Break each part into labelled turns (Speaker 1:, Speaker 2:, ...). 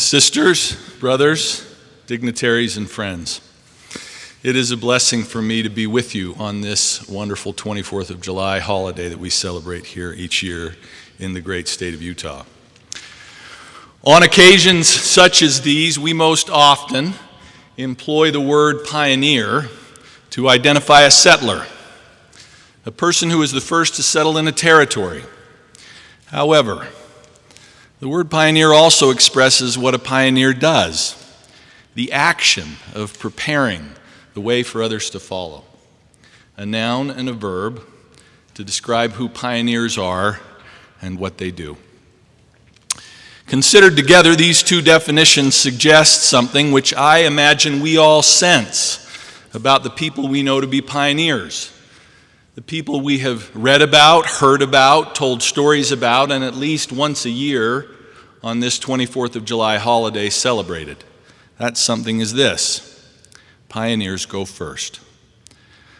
Speaker 1: Sisters, brothers, dignitaries, and friends, it is a blessing for me to be with you on this wonderful 24th of July holiday that we celebrate here each year in the great state of Utah. On occasions such as these, we most often employ the word pioneer to identify a settler, a person who was the first to settle in a territory. However, the word pioneer also expresses what a pioneer does, the action of preparing the way for others to follow. A noun and a verb to describe who pioneers are and what they do. Considered together, these two definitions suggest something which I imagine we all sense about the people we know to be pioneers. The people we have read about, heard about, told stories about, and at least once a year on this 24th of July holiday celebrated. That something is this: pioneers go first.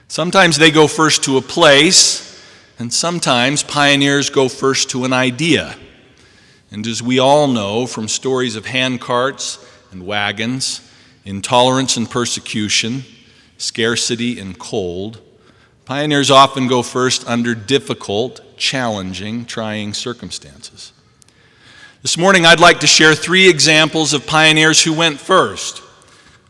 Speaker 1: Sometimes they go first to a place, and sometimes pioneers go first to an idea. And as we all know from stories of handcarts and wagons, intolerance and persecution, scarcity and cold, pioneers often go first under difficult, challenging, trying circumstances. This morning I'd like to share 3 examples of pioneers who went first,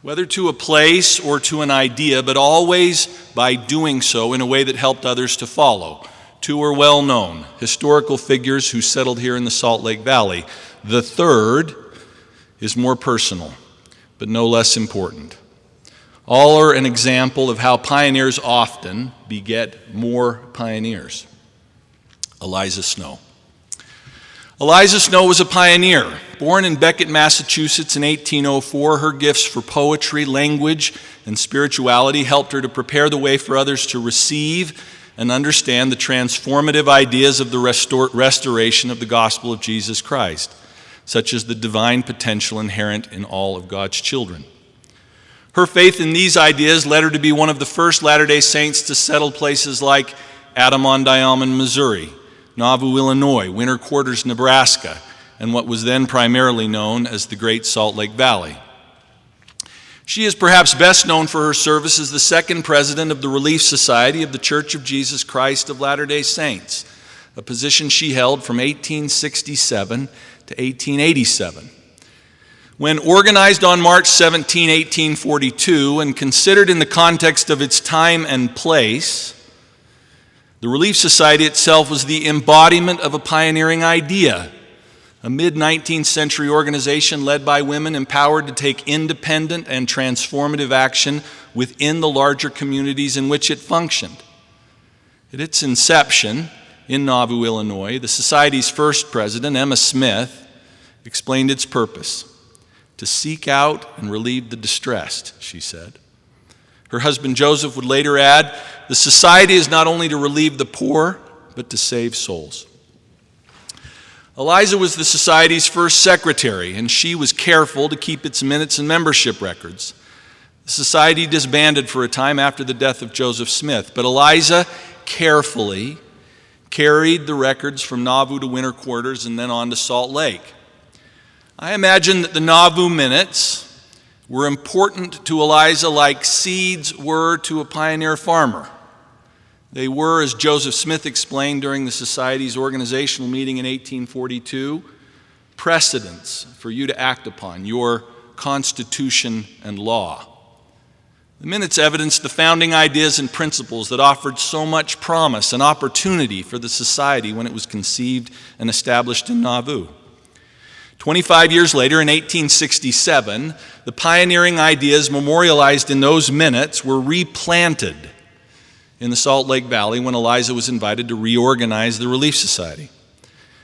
Speaker 1: whether to a place or to an idea, but always by doing so in a way that helped others to follow. 2 are well known, historical figures who settled here in the Salt Lake Valley. The third is more personal, but no less important. All are an example of how pioneers often beget more pioneers. Eliza Snow. Eliza Snow was a pioneer. Born in Beckett, Massachusetts in 1804, her gifts for poetry, language, and spirituality helped her to prepare the way for others to receive and understand the transformative ideas of the restoration of the gospel of Jesus Christ, such as the divine potential inherent in all of God's children. Her faith in these ideas led her to be one of the first Latter-day Saints to settle places like Adirondack, Missouri, Nauvoo, Illinois, Winter Quarters, Nebraska, and what was then primarily known as the Great Salt Lake Valley. She is perhaps best known for her service as the second president of the Relief Society of the Church of Jesus Christ of Latter-day Saints, a position she held from 1867 to 1887. When organized on March 17, 1842, and considered in the context of its time and place, the Relief Society itself was the embodiment of a pioneering idea, a mid-19th century organization led by women empowered to take independent and transformative action within the larger communities in which it functioned. At its inception in Nauvoo, Illinois, the Society's first president, Emma Smith, explained its purpose: to seek out and relieve the distressed, she said. Her husband Joseph would later add, the Society is not only to relieve the poor, but to save souls. Eliza was the Society's first secretary, and she was careful to keep its minutes and membership records. The Society disbanded for a time after the death of Joseph Smith, but Eliza carefully carried the records from Nauvoo to Winter Quarters and then on to Salt Lake. I imagine that the Nauvoo minutes were important to Eliza like seeds were to a pioneer farmer. They were, as Joseph Smith explained during the Society's organizational meeting in 1842, precedents for you to act upon, your constitution and law. The minutes evidenced the founding ideas and principles that offered so much promise and opportunity for the Society when it was conceived and established in Nauvoo. 25 years later, in 1867, the pioneering ideas memorialized in those minutes were replanted in the Salt Lake Valley when Eliza was invited to reorganize the Relief Society.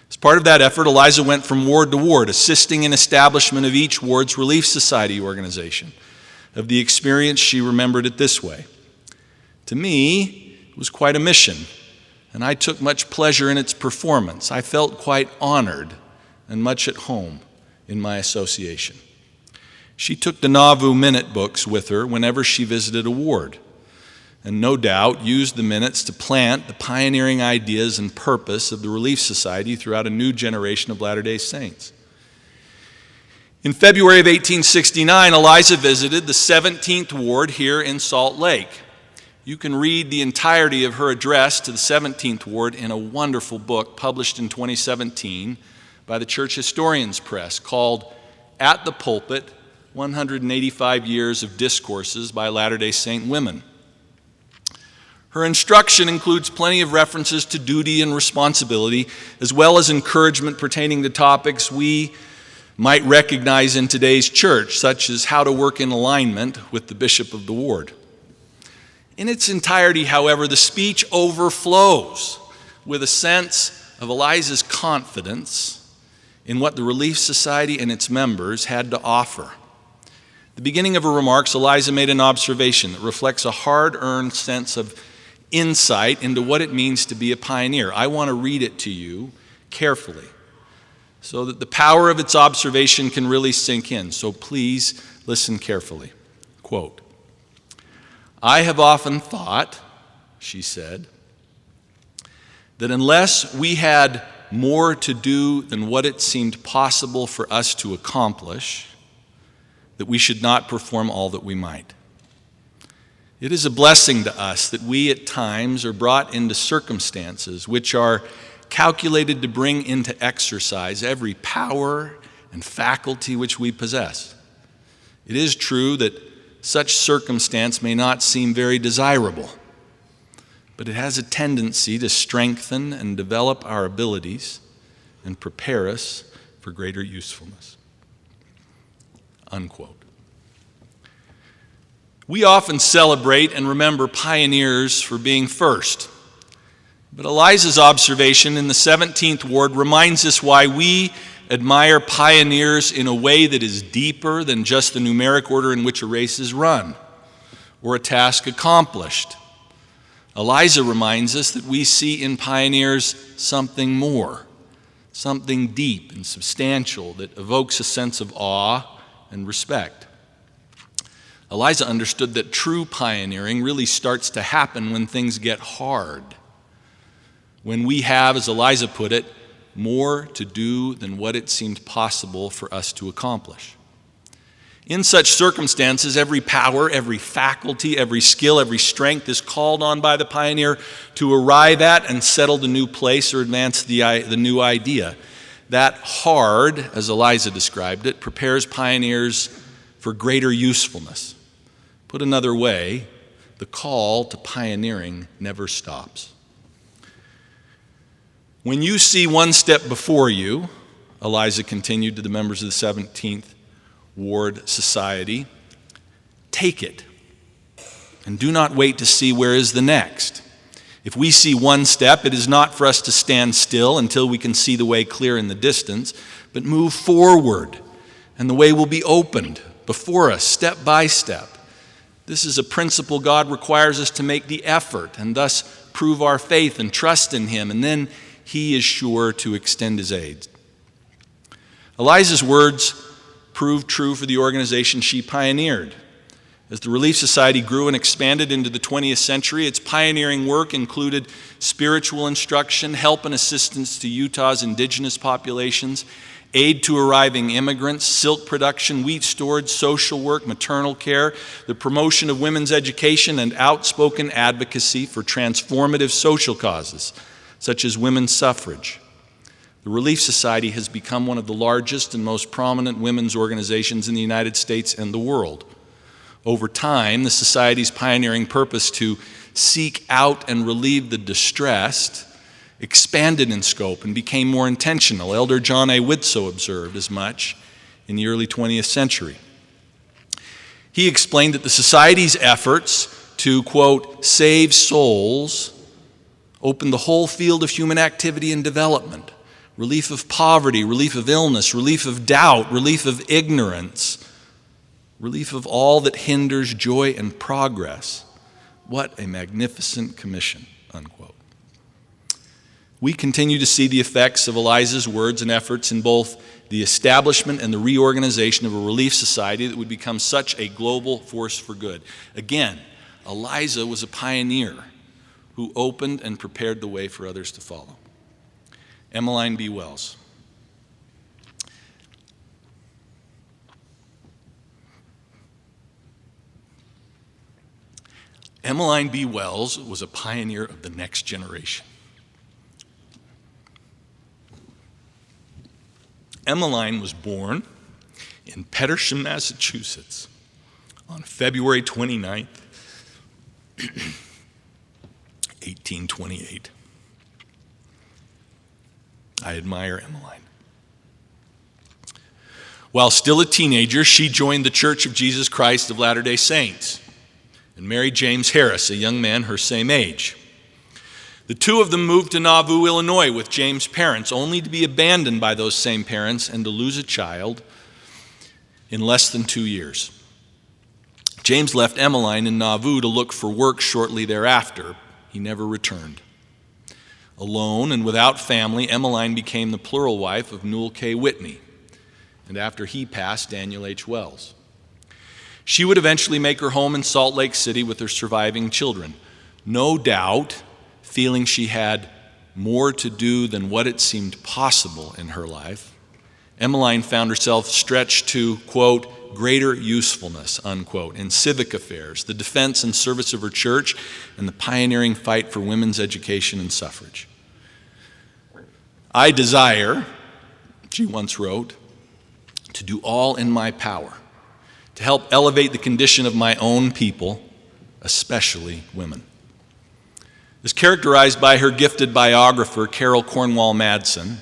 Speaker 1: As part of that effort, Eliza went from ward to ward, assisting in establishment of each ward's Relief Society organization. Of the experience, she remembered it this way: to me, it was quite a mission, and I took much pleasure in its performance. I felt quite honored and much at home in my association. She took the Nauvoo minute books with her whenever she visited a ward, and no doubt used the minutes to plant the pioneering ideas and purpose of the Relief Society throughout a new generation of Latter-day Saints. In February of 1869, Eliza visited the 17th Ward here in Salt Lake. You can read the entirety of her address to the 17th Ward in a wonderful book published in 2017 by the Church Historians Press called At the Pulpit, 185 Years of Discourses by Latter-day Saint Women. Her instruction includes plenty of references to duty and responsibility, as well as encouragement pertaining to topics we might recognize in today's church, such as how to work in alignment with the bishop of the ward. In its entirety, however, the speech overflows with a sense of Eliza's confidence in what the Relief Society and its members had to offer. At the beginning of her remarks, Eliza made an observation that reflects a hard-earned sense of insight into what it means to be a pioneer. I want to read it to you carefully so that the power of its observation can really sink in. So please listen carefully. Quote, "I have often thought," she said, "that unless we had more to do than what it seemed possible for us to accomplish, that we should not perform all that we might. It is a blessing to us that we at times are brought into circumstances which are calculated to bring into exercise every power and faculty which we possess. It is true that such circumstance may not seem very desirable, but it has a tendency to strengthen and develop our abilities and prepare us for greater usefulness." Unquote. We often celebrate and remember pioneers for being first. But Eliza's observation in the 17th Ward reminds us why we admire pioneers in a way that is deeper than just the numeric order in which a race is run or a task accomplished. Eliza reminds us that we see in pioneers something more, something deep and substantial that evokes a sense of awe and respect. Eliza understood that true pioneering really starts to happen when things get hard, when we have, as Eliza put it, more to do than what it seemed possible for us to accomplish. In such circumstances, every power, every faculty, every skill, every strength is called on by the pioneer to arrive at and settle the new place or advance the new idea. That hard, as Eliza described it, prepares pioneers for greater usefulness. Put another way, the call to pioneering never stops. When you see one step before you, Eliza continued to the members of the 17th Ward Society, take it and do not wait to see where is the next. If we see one step, it is not for us to stand still until we can see the way clear in the distance, but move forward, and the way will be opened before us step by step. This is a principle God requires us to make the effort and thus prove our faith and trust in Him, and then He is sure to extend His aid. Eliza's words proved true for the organization she pioneered. As the Relief Society grew and expanded into the 20th century, its pioneering work included spiritual instruction, help and assistance to Utah's indigenous populations, aid to arriving immigrants, silk production, wheat storage, social work, maternal care, the promotion of women's education, and outspoken advocacy for transformative social causes, such as women's suffrage. The Relief Society has become one of the largest and most prominent women's organizations in the United States and the world. Over time, the Society's pioneering purpose to seek out and relieve the distressed expanded in scope and became more intentional. Elder John A. Widtsoe observed as much in the early 20th century. He explained that the Society's efforts to, quote, save souls opened the whole field of human activity and development. Relief of poverty, relief of illness, relief of doubt, relief of ignorance, relief of all that hinders joy and progress. What a magnificent commission, unquote. We continue to see the effects of Eliza's words and efforts in both the establishment and the reorganization of a relief society that would become such a global force for good. Again, Eliza was a pioneer who opened and prepared the way for others to follow. Emmeline B. Wells. Emmeline B. Wells was a pioneer of the next generation. Emmeline was born in Petersham, Massachusetts on February 29th, 1828. I admire Emmeline. While still a teenager, she joined the Church of Jesus Christ of Latter-day Saints and married James Harris, a young man her same age. The two of them moved to Nauvoo, Illinois with James' parents, only to be abandoned by those same parents and to lose a child in less than 2 years. James left Emmeline in Nauvoo to look for work shortly thereafter. He never returned. Alone and without family, Emmeline became the plural wife of Newell K. Whitney, and after he passed, Daniel H. Wells. She would eventually make her home in Salt Lake City with her surviving children, no doubt feeling she had more to do than what it seemed possible in her life. Emmeline found herself stretched to, quote, greater usefulness, unquote, in civic affairs, the defense and service of her church, and the pioneering fight for women's education and suffrage. I desire, she once wrote, to do all in my power to help elevate the condition of my own people, especially women. As characterized by her gifted biographer, Carol Cornwall Madsen,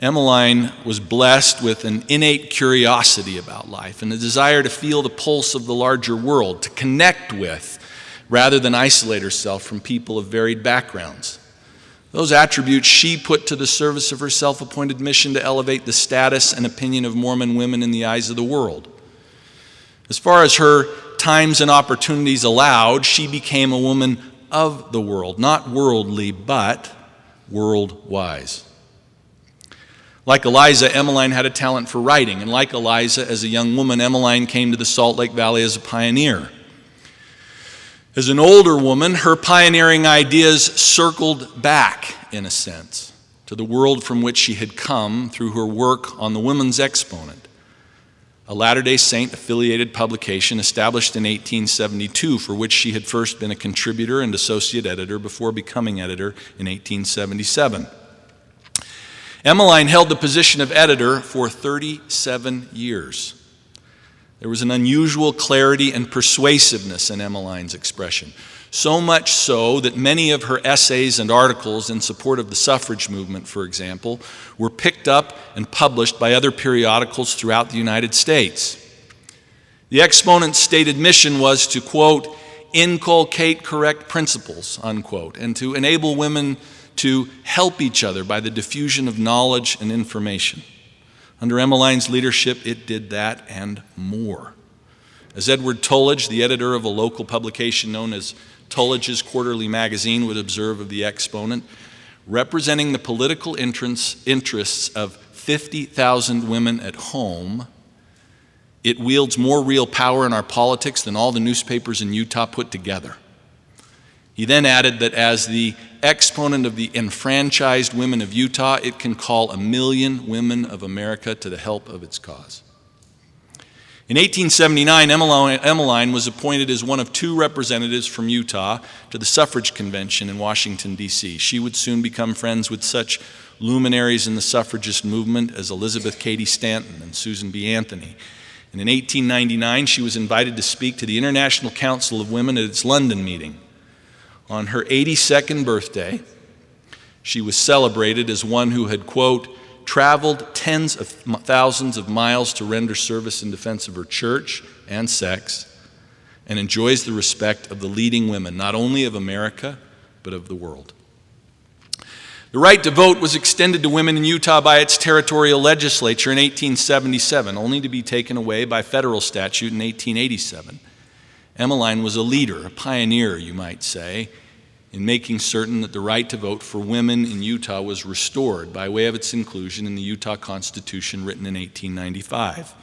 Speaker 1: Emmeline was blessed with an innate curiosity about life and a desire to feel the pulse of the larger world, to connect with, rather than isolate herself from people of varied backgrounds. Those attributes she put to the service of her self-appointed mission to elevate the status and opinion of Mormon women in the eyes of the world. As far as her times and opportunities allowed, she became a woman of the world, not worldly, but world-wise. Like Eliza, Emmeline had a talent for writing, and like Eliza, as a young woman, Emmeline came to the Salt Lake Valley as a pioneer. As an older woman, her pioneering ideas circled back, in a sense, to the world from which she had come through her work on the Women's Exponent, a Latter-day Saint-affiliated publication established in 1872, for which she had first been a contributor and associate editor before becoming editor in 1877. Emmeline held the position of editor for 37 years. There was an unusual clarity and persuasiveness in Emmeline's expression, so much so that many of her essays and articles in support of the suffrage movement, for example, were picked up and published by other periodicals throughout the United States. The Exponent's stated mission was to, quote, inculcate correct principles, unquote, and to enable women to help each other by the diffusion of knowledge and information. Under Emmeline's leadership, it did that and more. As Edward Tollage, the editor of a local publication known as Tollage's Quarterly Magazine, would observe of the Exponent, representing the political interests of 50,000 women at home, it wields more real power in our politics than all the newspapers in Utah put together. He then added that as the exponent of the enfranchised women of Utah, it can call 1 million women of America to the help of its cause. In 1879, Emmeline was appointed as one of 2 representatives from Utah to the suffrage convention in Washington, D.C. She would soon become friends with such luminaries in the suffragist movement as Elizabeth Cady Stanton and Susan B. Anthony. And in 1899, she was invited to speak to the International Council of Women at its London meeting. On her 82nd birthday, she was celebrated as one who had, quote, traveled tens of thousands of miles to render service in defense of her church and sex, and enjoys the respect of the leading women, not only of America, but of the world. The right to vote was extended to women in Utah by its territorial legislature in 1877, only to be taken away by federal statute in 1887. Emmeline was a leader, a pioneer, you might say, in making certain that the right to vote for women in Utah was restored by way of its inclusion in the Utah Constitution written in 1895.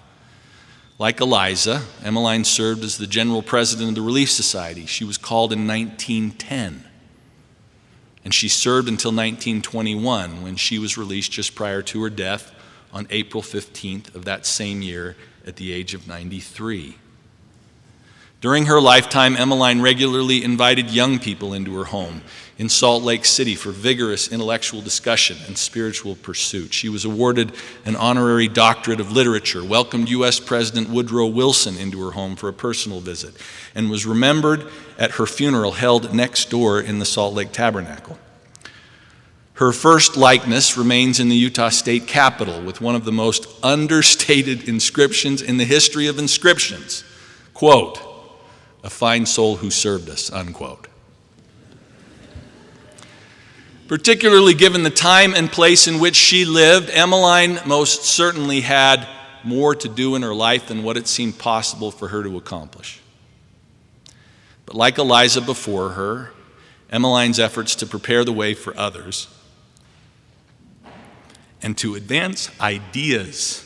Speaker 1: Like Eliza, Emmeline served as the general president of the Relief Society. She was called in 1910, and she served until 1921, when she was released just prior to her death on April 15th of that same year at the age of 93. During her lifetime, Emmeline regularly invited young people into her home in Salt Lake City for vigorous intellectual discussion and spiritual pursuit. She was awarded an honorary doctorate of literature, welcomed U.S. President Woodrow Wilson into her home for a personal visit, and was remembered at her funeral held next door in the Salt Lake Tabernacle. Her first likeness remains in the Utah State Capitol with one of the most understated inscriptions in the history of inscriptions. Quote, "A fine soul who served us," unquote. Particularly given the time and place in which she lived, Emmeline most certainly had more to do in her life than what it seemed possible for her to accomplish. But like Eliza before her, Emmeline's efforts to prepare the way for others and to advance ideas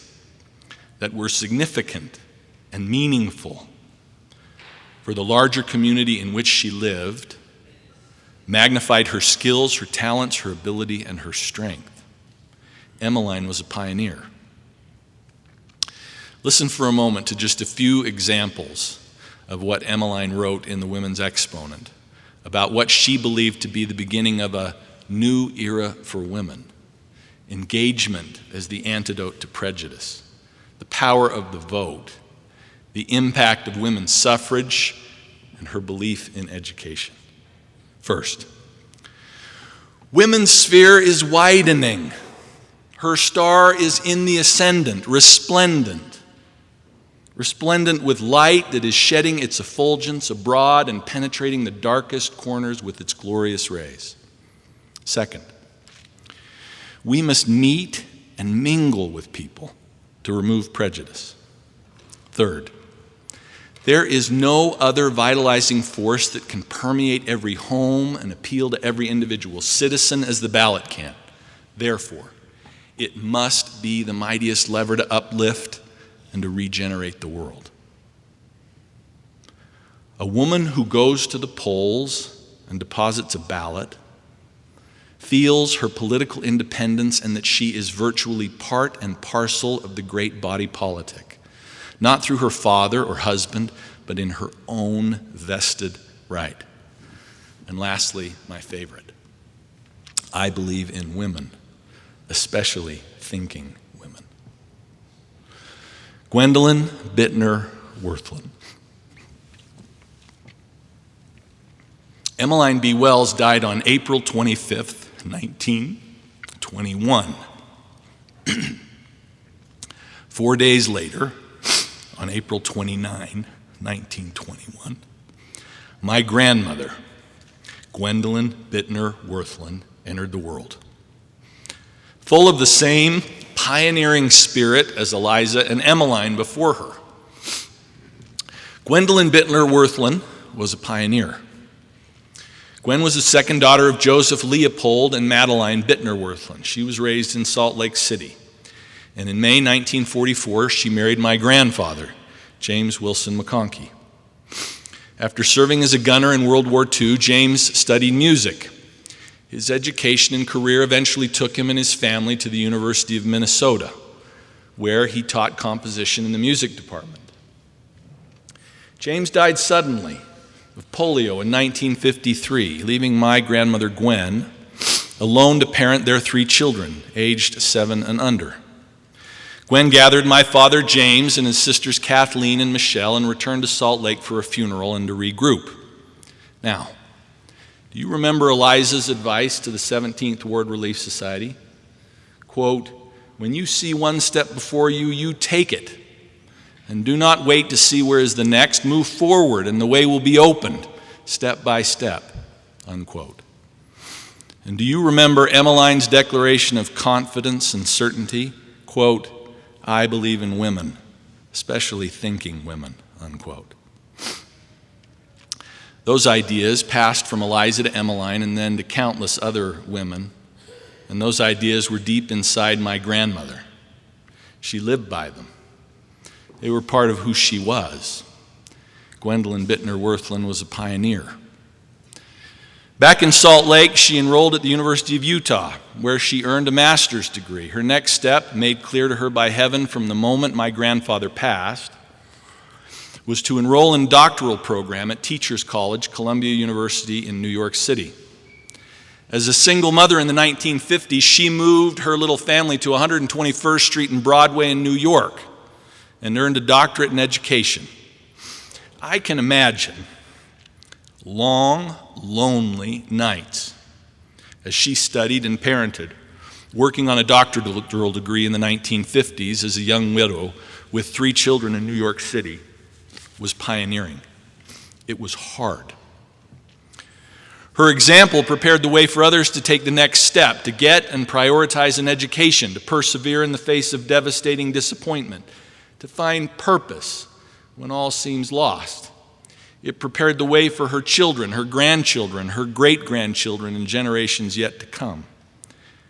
Speaker 1: that were significant and meaningful for the larger community in which she lived magnified her skills, her talents, her ability, and her strength. Emmeline was a pioneer. Listen for a moment to just a few examples of what Emmeline wrote in the Women's Exponent about what she believed to be the beginning of a new era for women. Engagement as the antidote to prejudice, the power of the vote, the impact of women's suffrage, and her belief in education. First, women's sphere is widening. Her star is in the ascendant, resplendent with light that is shedding its effulgence abroad and penetrating the darkest corners with its glorious rays. Second, we must meet and mingle with people to remove prejudice. Third, there is no other vitalizing force that can permeate every home and appeal to every individual citizen as the ballot can. Therefore, it must be the mightiest lever to uplift and to regenerate the world. A woman who goes to the polls and deposits a ballot feels her political independence and that she is virtually part and parcel of the great body politic. Not through her father or husband, but in her own vested right. And lastly, my favorite, I believe in women, especially thinking women. Gwendolyn Bittner Worthlin. Emmeline B. Wells died on April 25th, 1921. 4 days later, on April 29, 1921, my grandmother, Gwendolyn Bittner Worthlin, entered the world. Full of the same pioneering spirit as Eliza and Emmeline before her. Gwendolyn Bittner Worthlin was a pioneer. Gwen was the second daughter of Joseph Leopold and Madeline Bittner Worthlin. She was raised in Salt Lake City. And in May 1944, she married my grandfather, James Wilson McConkie. After serving as a gunner in World War II, James studied music. His education and career eventually took him and his family to the University of Minnesota, where he taught composition in the music department. James died suddenly of polio in 1953, leaving my grandmother Gwen alone to parent their 3 children, aged 7 and under. Gwen gathered my father James and his sisters Kathleen and Michelle and returned to Salt Lake for a funeral and to regroup. Now, do you remember Eliza's advice to the 17th Ward Relief Society? Quote, "When you see one step before you, you take it. And do not wait to see where is the next. Move forward and the way will be opened, step by step." Unquote. And do you remember Emmeline's declaration of confidence and certainty? Quote, "I believe in women, especially thinking women," unquote. Those ideas passed from Eliza to Emmeline and then to countless other women, and those ideas were deep inside my grandmother. She lived by them. They were part of who she was. Gwendolyn Bittner Worthlin was a pioneer. Back in Salt Lake, she enrolled at the University of Utah, where she earned a master's degree. Her next step, made clear to her by heaven from the moment my grandfather passed, was to enroll in a doctoral program at Teachers College, Columbia University in New York City. As a single mother in the 1950s, she moved her little family to 121st Street and Broadway in New York and earned a doctorate in education. I can imagine long, lonely nights as she studied and parented, working on a doctoral degree in the 1950s as a young widow with 3 children in New York City was pioneering. It was hard. Her example prepared the way for others to take the next step, to get and prioritize an education, to persevere in the face of devastating disappointment, to find purpose when all seems lost. It prepared the way for her children, her grandchildren, her great-grandchildren, and generations yet to come.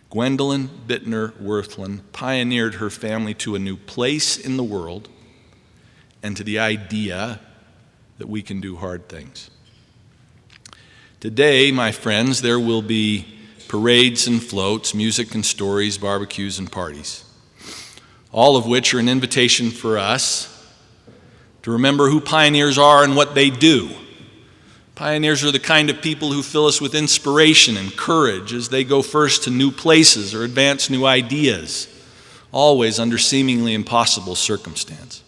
Speaker 1: Gwendolyn Bittner Worthland pioneered her family to a new place in the world and to the idea that we can do hard things. Today, my friends, there will be parades and floats, music and stories, barbecues and parties, all of which are an invitation for us to remember who pioneers are and what they do. Pioneers are the kind of people who fill us with inspiration and courage as they go first to new places or advance new ideas, always under seemingly impossible circumstance.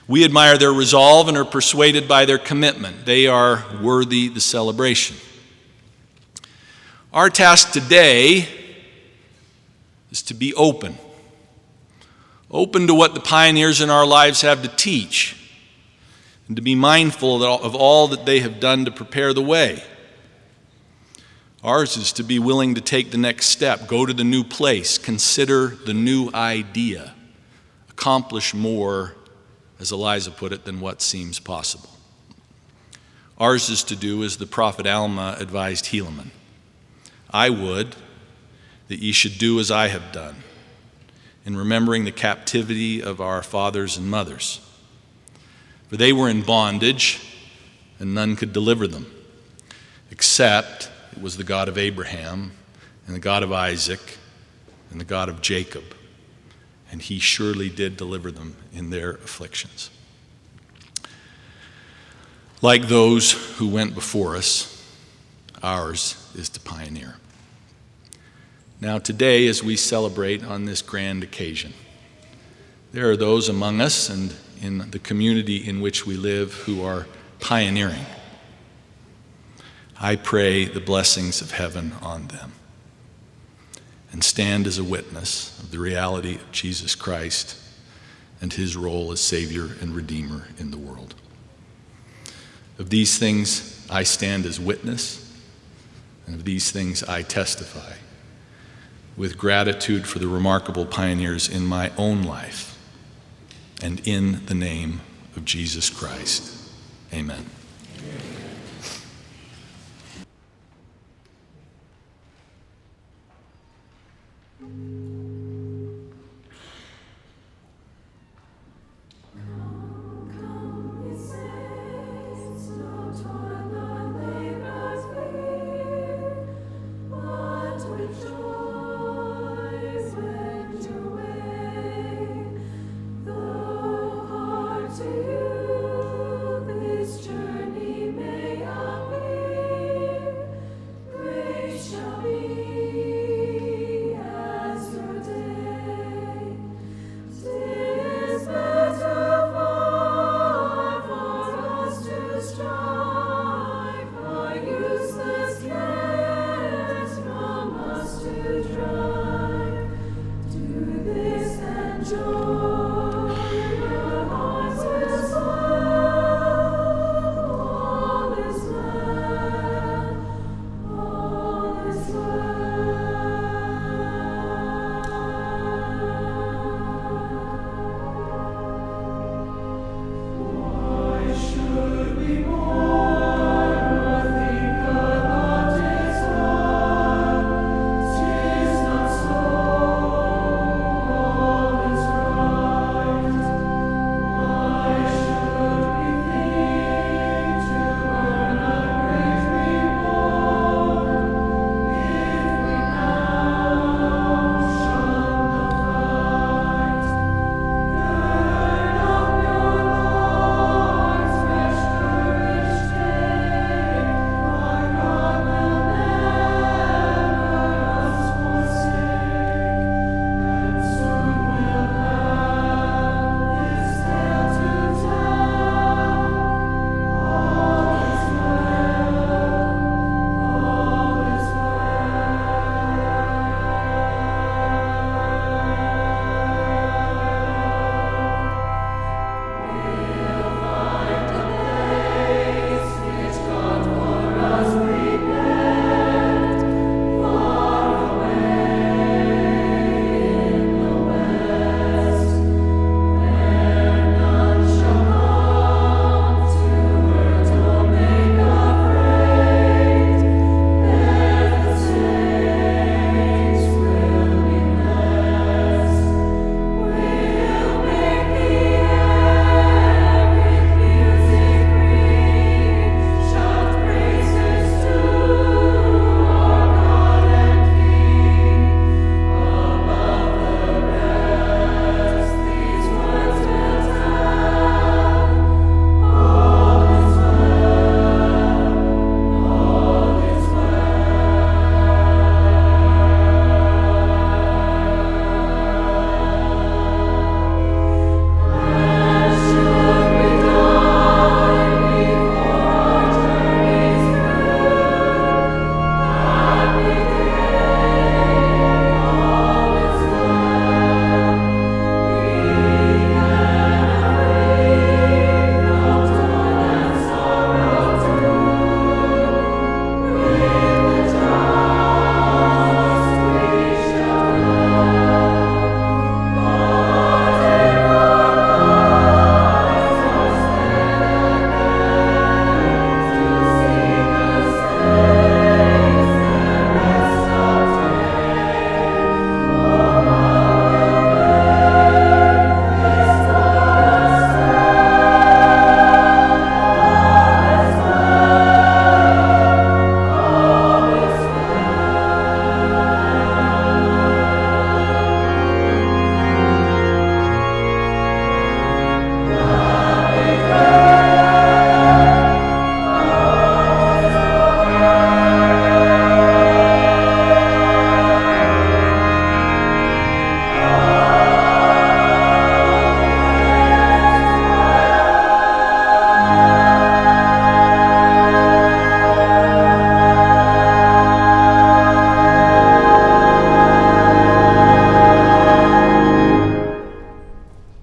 Speaker 1: We admire their resolve and are persuaded by their commitment. They are worthy the celebration. Our task today is to be open to what the pioneers in our lives have to teach, and to be mindful of all that they have done to prepare the way. Ours is to be willing to take the next step, go to the new place, consider the new idea, accomplish more, as Eliza put it, than what seems possible. Ours is to do as the prophet Alma advised Helaman. I would that ye should do as I have done, in remembering the captivity of our fathers and mothers. For they were in bondage, and none could deliver them, except it was the God of Abraham, and the God of Isaac, and the God of Jacob. And he surely did deliver them in their afflictions. Like those who went before us, ours is to pioneer. Now today, as we celebrate on this grand occasion, there are those among us and in the community in which we live who are pioneering. I pray the blessings of heaven on them, and stand as a witness of the reality of Jesus Christ and his role as Savior and Redeemer in the world. Of these things I stand as witness, and of these things I testify, with gratitude for the remarkable pioneers in my own life, and in the name of Jesus Christ. Amen.
Speaker 2: Joy.